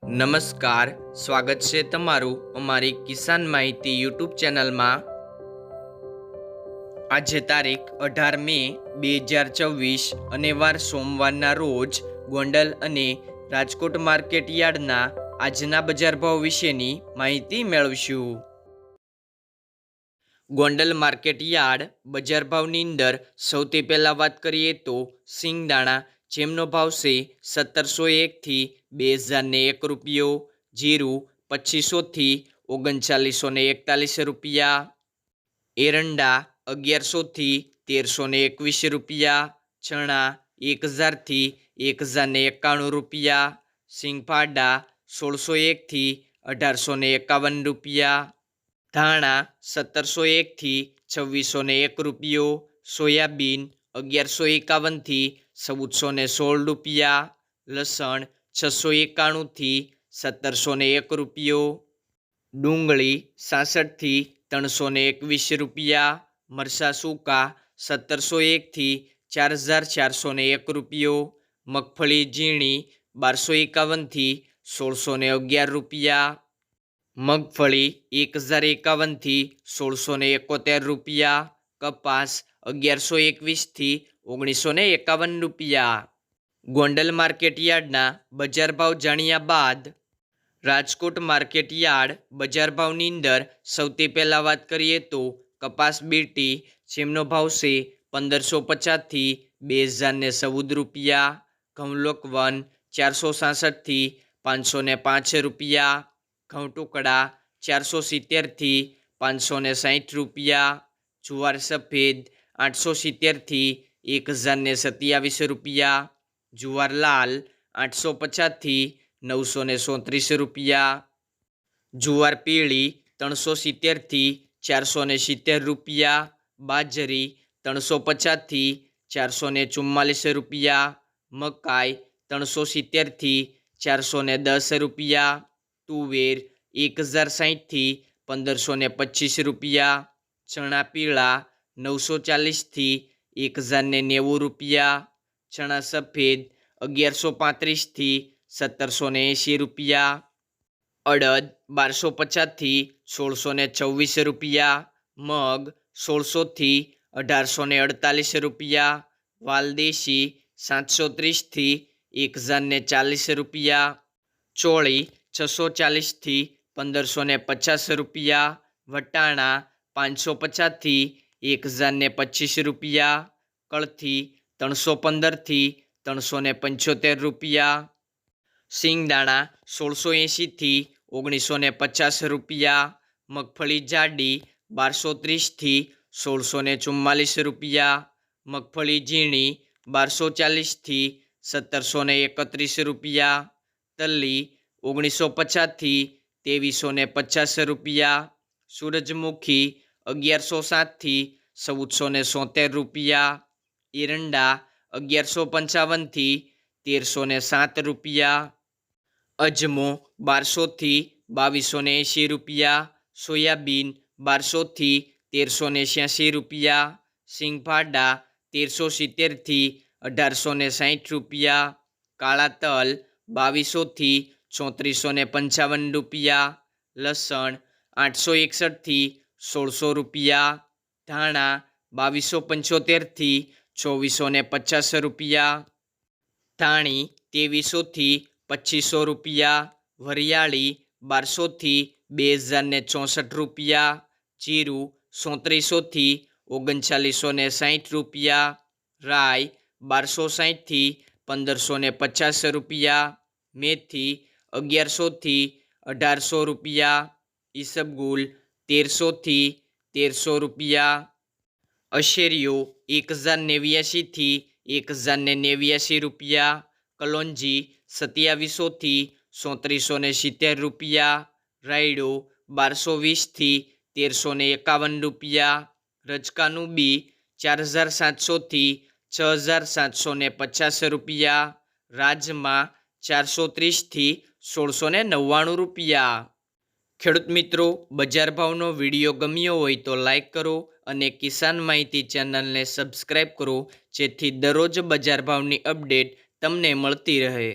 નમસ્કાર, સ્વાગત છે તમારું અમારી કિસાન માહિતી યુટ્યુબ ચેનલમાં। આજે તારીખ 18 મે 2024 અને વાર સોમવારના રોજ ગોંડલ અને રાજકોટ માર્કેટ યાર્ડના આજના બજાર ભાવ વિશેની માહિતી મેળવશું। ગોંડલ માર્કેટ યાર્ડ બજાર ભાવની અંદર સૌથી પહેલાં વાત કરીએ તો સિંગદાણા, જેમનો ભાવ છે 1701 થી 2001 રૂપિયો, જીરું 2500 થી 3941 રૂપિયા, એરંડા 1100 થી 1321 રૂપિયા, ચણા 1000 થી 1091 રૂપિયા, સિંગફાડા 1601 થી 1851 રૂપિયા, ધાણા 1701 થી 2601 રૂપિયો, સોયાબીન 1151 થી 1416 રૂપિયા, લસણ 691 થી 1701 રૂપિયો, ડુંગળી 66 થી 321 રૂપિયા, મરચાં સૂકા 1701 થી 4401 રૂપિયો, મગફળી ઝીણી 1251 થી 1611 રૂપિયા, મગફળી 1051 થી 1671 રૂપિયા, કપાસ 1121 થી 1951 રૂપિયા। ગોંડલ માર્કેટ યાર્ડના બજાર ભાવ જાણ્યા બાદ રાજકોટ માર્કેટ યાર્ડ બજાર ભાવની અંદર સૌથી પહેલાં વાત કરીએ તો કપાસ બીટી, જેમનો ભાવ છે 1550 થી 2014 રૂપિયા, ઘઉં લોકવન 466 થી 505 રૂપિયા, ઘઉં ટુકડા 470 થી 560 રૂપિયા, જુવાર સફેદ 870 થી 1027 રૂપિયા, જુવાર લાલ 850 થી 937 રૂપિયા, જુવાર પીળી 370 થી 470 રૂપિયા, બાજરી 350 થી 444 રૂપિયા, મકાઈ 370 થી 410 રૂપિયા, તુવેર 1060 થી 1525 રૂપિયા, ચણા પીળા 940 થી 1090 રૂપિયા, ચણા સફેદ 1135 થી 1780 રૂપિયા, અડદ 1250 થી 1624 રૂપિયા, મગ 1600 થી 1848 રૂપિયા, વાલદેશી 730 થી 1040 રૂપિયા, ચોળી 640 થી 1550 રૂપિયા, વટાણા 550 થી 1025 રૂપિયા, કળથી 315 થી 375 રૂપિયા, સિંગદાણા 1680 થી 1950 રૂપિયા, મગફળી જાડી 1230 થી 1644 રૂપિયા, મગફળી ઝીણી 1240 થી 1731 રૂપિયા, તલી 1950 થી 2350 રૂપિયા, સૂરજમુખી 1107 થી 1470 રૂપિયા, એરંડા 1155 થી 1307 રૂપિયા, અજમો 1200 થી 2280 રૂપિયા, સોયાબીન 1200 થી 1386 રૂપિયા, સિંગફાડા 1370 થી 1860 રૂપિયા, કાળા તલ 2200 થી 3455 રૂપિયા, લસણ 861 થી 1600 રૂપિયા, ધાણા 2275 થી 2450 રૂપિયા, ધાણી 2300 થી 2500 રૂપિયા, વરિયાળી 1200 થી 2064 રૂપિયા, જીરું 3700 થી 3960 રૂપિયા, રાઈ 1260 થી 1550 રૂપિયા, મેથી 1100 થી 1800 રૂપિયા, ઈસબગુલ 1300 થી 1300 રૂપિયા, અશેરીઓ 1089 થી 1089 રૂપિયા, કલોંજી 2700 થી 3770 રૂપિયા, રાયડો 1220 થી 1351 રૂપિયા, રજકાનું બી 4700 થી 6750 રૂપિયા, રાજમા 430 થી 1699 રૂપિયા। ખેડૂત મિત્રો, બજાર ભાવનો વિડીયો ગમ્યો હોય તો લાઈક કરો અને કિસાન માહિતી ચેનલને સબસ્ક્રાઈબ કરો, જેથી દરરોજ બજાર ભાવની અપડેટ તમને મળતી રહે।